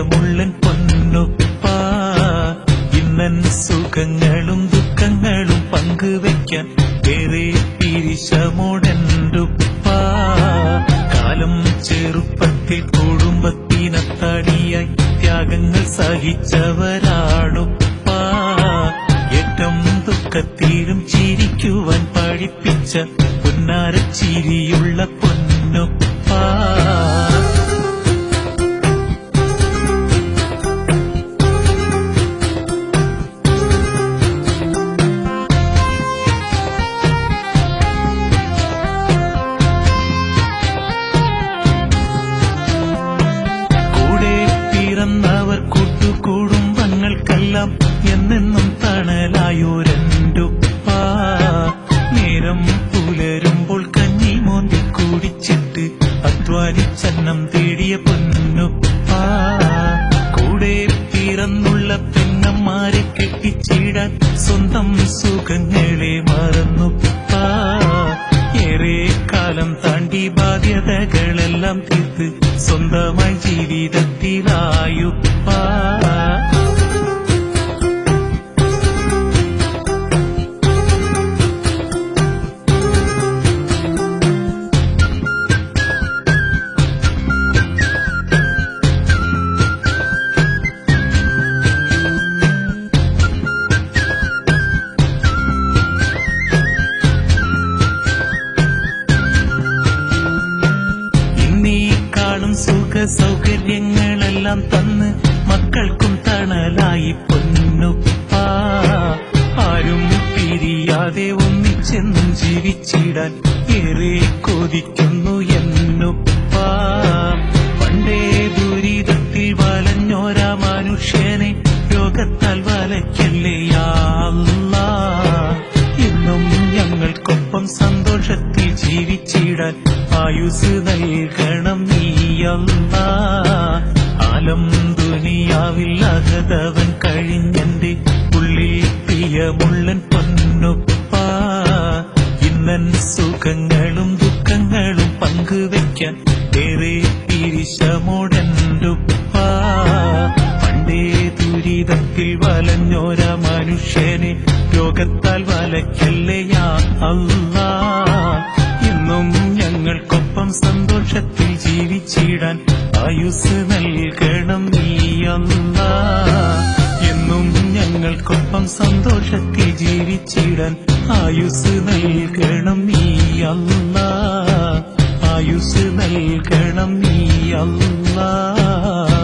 പ്രിയമുള്ളൻ പൊന്നുപ്പ. ഇന്നൻ സുഖങ്ങളും ദുഃഖങ്ങളും പങ്കുവയ്ക്കാൻ ഏറെ പിരിശമോടെന്റുപ്പ. കാലം ചെറുപ്പത്തിൽ കുടുംബത്തിനത്തടിയായി ത്യാഗങ്ങൾ സഹിച്ചവരാണുപ്പ. ഏറ്റവും ദുഃഖത്തിലും ചിരിക്കുവാൻ പഠിപ്പിച്ച പൊന്നാരച്ചിരിയുള്ള പൊന്നുപ്പ. കൂടെ പിറന്നവർ കൂട്ടുകുടുംബങ്ങൾക്കെല്ലാം എന്നെന്നും തണലായൊരെന്റുപ്പ. നേരം പുലരുമ്പോൾ കഞ്ഞി മോന്തി കുടിച്ചിട്ട് അധ്വാനിച്ചന്നം തേടിയ പൊന്നുപ്പ. കൂടെ പിറന്നുള്ള പെങ്ങന്മാരെ കെട്ടിച്ചിടാൻ സ്വന്തം സുഖങ്ങളെ മറന്നുപ്പ. ഏറെ കാലം താണ്ടി ബാധ്യതകളെല്ലാം തീർത്ത് സ്വന്തമായി ജീവിതത്തിലായുപ്പ. സുഖ സൗകര്യങ്ങളെല്ലാം തന്ന് മക്കൾക്കും തണലായി പൊന്നുപ്പ. ആരും പിരിയാതെ ഒന്നിച്ചെന്നും ജീവിച്ചിടാൻ ഏറെ കൊതിക്കുന്നു എന്നുപ്പ. പണ്ടേ ദുരിതത്തിൽ വലഞ്ഞോരാ മനുഷ്യനെ രോഗത്താൽ വലയ്ക്കല്ലേ യാ അല്ലാഹ്. എന്നും ഞങ്ങൾക്കൊപ്പം സന്തോഷത്തിൽ ജീവിച്ചിടാൻ ആയുസ് നൽകണം നീ അല്ലാഹ്. ആലം ദുനിയാവിൽ അകതവൻ കഴിഞ്ഞെന്റെ ഉള്ളിൽ പ്രിയമുള്ളൻ പൊന്നുപ്പ. ഇന്നൻ സുഖങ്ങളും ദുഃഖങ്ങളും പങ്കുവയ്ക്കാൻ ഏറെ പിരിശമോടെന്റുപ്പ. പണ്ടേ ദുരിതത്തിൽ വലഞ്ഞോരാ മനുഷ്യനെ രോഗത്താൽ വലയ്ക്കല്ലേ യാ അല്ലാഹ്. എന്നും ഞങ്ങൾക്കൊപ്പം സന്തോഷത്തിൽ ജീവിച്ചിടാൻ ആയുസ് നൽകണം നീ അല്ലാഹ്. എന്നും ഞങ്ങൾക്കൊപ്പം സന്തോഷത്തിൽ ജീവിച്ചിടാൻ ആയുസ് നൽകണം നീ അല്ലാഹ്. ആയുസ് നൽകണം നീ അല്ലാഹ്.